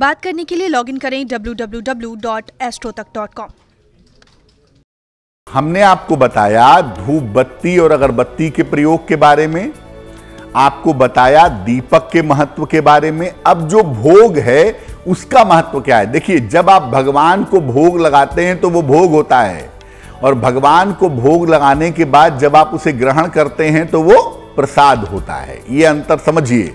बात करने के लिए लॉगिन करें www.astrotak.com। हमने आपको बताया धूप बत्ती और अगरबत्ती के प्रयोग के बारे में, आपको बताया दीपक के महत्व के बारे में। अब जो भोग है उसका महत्व क्या है? देखिए, जब आप भगवान को भोग लगाते हैं तो वो भोग होता है, और भगवान को भोग लगाने के बाद जब आप उसे ग्रहण करते हैं तो वो प्रसाद होता है। ये अंतर समझिए।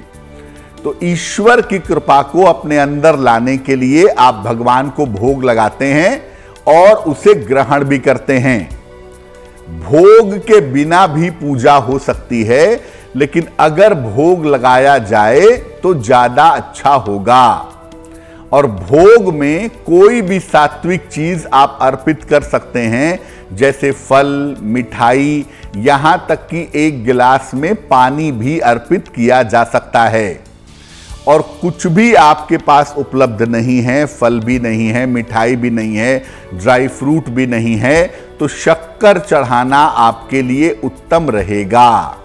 तो ईश्वर की कृपा को अपने अंदर लाने के लिए आप भगवान को भोग लगाते हैं और उसे ग्रहण भी करते हैं। भोग के बिना भी पूजा हो सकती है, लेकिन अगर भोग लगाया जाए तो ज्यादा अच्छा होगा। और भोग में कोई भी सात्विक चीज आप अर्पित कर सकते हैं, जैसे फल, मिठाई, यहां तक कि एक गिलास में पानी भी अर्पित किया जा सकता है। और कुछ भी आपके पास उपलब्ध नहीं है, फल भी नहीं है, मिठाई भी नहीं है, ड्राई फ्रूट भी नहीं है, तो शक्कर चढ़ाना आपके लिए उत्तम रहेगा।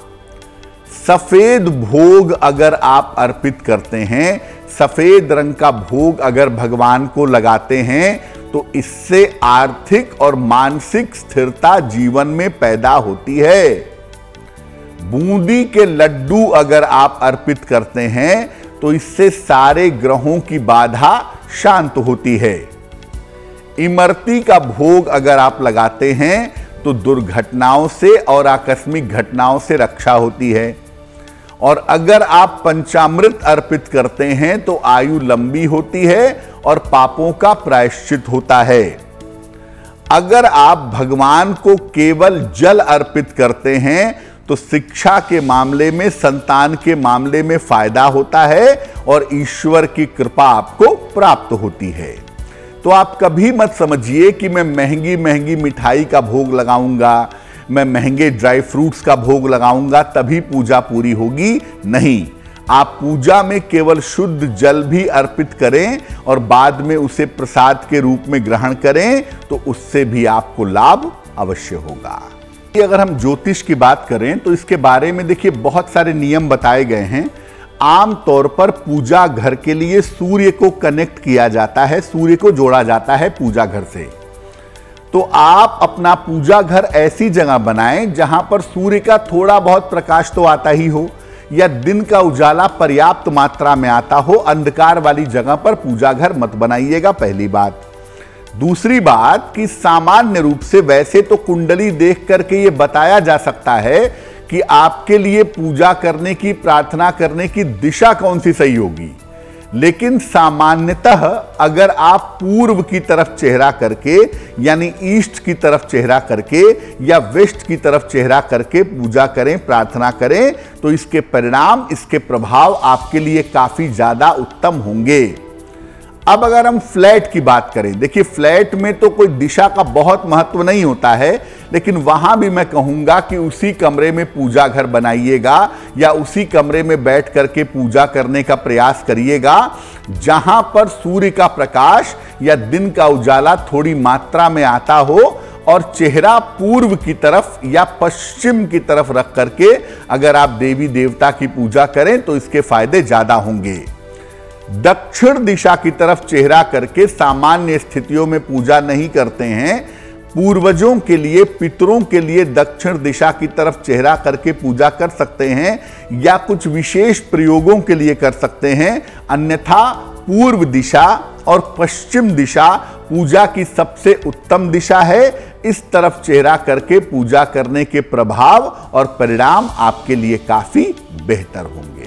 सफेद भोग अगर आप अर्पित करते हैं, सफेद रंग का भोग अगर भगवान को लगाते हैं, तो इससे आर्थिक और मानसिक स्थिरता जीवन में पैदा होती है। बूंदी के लड्डू अगर आप अर्पित करते हैं तो इससे सारे ग्रहों की बाधा शांत होती है। इमरती का भोग अगर आप लगाते हैं तो दुर्घटनाओं से और आकस्मिक घटनाओं से रक्षा होती है। और अगर आप पंचामृत अर्पित करते हैं तो आयु लंबी होती है और पापों का प्रायश्चित होता है। अगर आप भगवान को केवल जल अर्पित करते हैं तो शिक्षा के मामले में, संतान के मामले में फायदा होता है और ईश्वर की कृपा आपको प्राप्त होती है। तो आप कभी मत समझिए कि मैं महंगी महंगी मिठाई का भोग लगाऊंगा, मैं महंगे ड्राई फ्रूट्स का भोग लगाऊंगा तभी पूजा पूरी होगी। नहीं, आप पूजा में केवल शुद्ध जल भी अर्पित करें और बाद में उसे प्रसाद के रूप में ग्रहण करें तो उससे भी आपको लाभ अवश्य होगा। अगर हम ज्योतिष की बात करें तो इसके बारे में देखिए बहुत सारे नियम बताए गए हैं। आम तौर पर पूजा घर के लिए सूर्य को कनेक्ट किया जाता है, सूर्य को जोड़ा जाता है पूजा घर से। तो आप अपना पूजा घर ऐसी जगह बनाएं जहां पर सूर्य का थोड़ा बहुत प्रकाश तो आता ही हो, या दिन का उजाला पर्याप्त मात्रा में आता हो। अंधकार वाली जगह पर पूजा घर मत बनाइएगा, पहली बात। दूसरी बात कि सामान्य रूप से वैसे तो कुंडली देख करके ये बताया जा सकता है कि आपके लिए पूजा करने की, प्रार्थना करने की दिशा कौन सी सही होगी, लेकिन सामान्यतः अगर आप पूर्व की तरफ चेहरा करके, यानी ईस्ट की तरफ चेहरा करके या वेस्ट की तरफ चेहरा करके पूजा करें, प्रार्थना करें, तो इसके परिणाम, इसके प्रभाव आपके लिए काफी ज्यादा उत्तम होंगे। अब अगर हम फ्लैट की बात करें, देखिए फ्लैट में तो कोई दिशा का बहुत महत्व नहीं होता है, लेकिन वहां भी मैं कहूंगा कि उसी कमरे में पूजा घर बनाइएगा या उसी कमरे में बैठ करके पूजा करने का प्रयास करिएगा जहां पर सूर्य का प्रकाश या दिन का उजाला थोड़ी मात्रा में आता हो, और चेहरा पूर्व की तरफ या पश्चिम की तरफ रख करके अगर आप देवी देवता की पूजा करें तो इसके फायदे ज्यादा होंगे। दक्षिण दिशा की तरफ चेहरा करके सामान्य स्थितियों में पूजा नहीं करते हैं। पूर्वजों के लिए, पितरों के लिए दक्षिण दिशा की तरफ चेहरा करके पूजा कर सकते हैं या कुछ विशेष प्रयोगों के लिए कर सकते हैं। अन्यथा पूर्व दिशा और पश्चिम दिशा पूजा की सबसे उत्तम दिशा है। इस तरफ चेहरा करके पूजा करने के प्रभाव और परिणाम आपके लिए काफी बेहतर होंगे।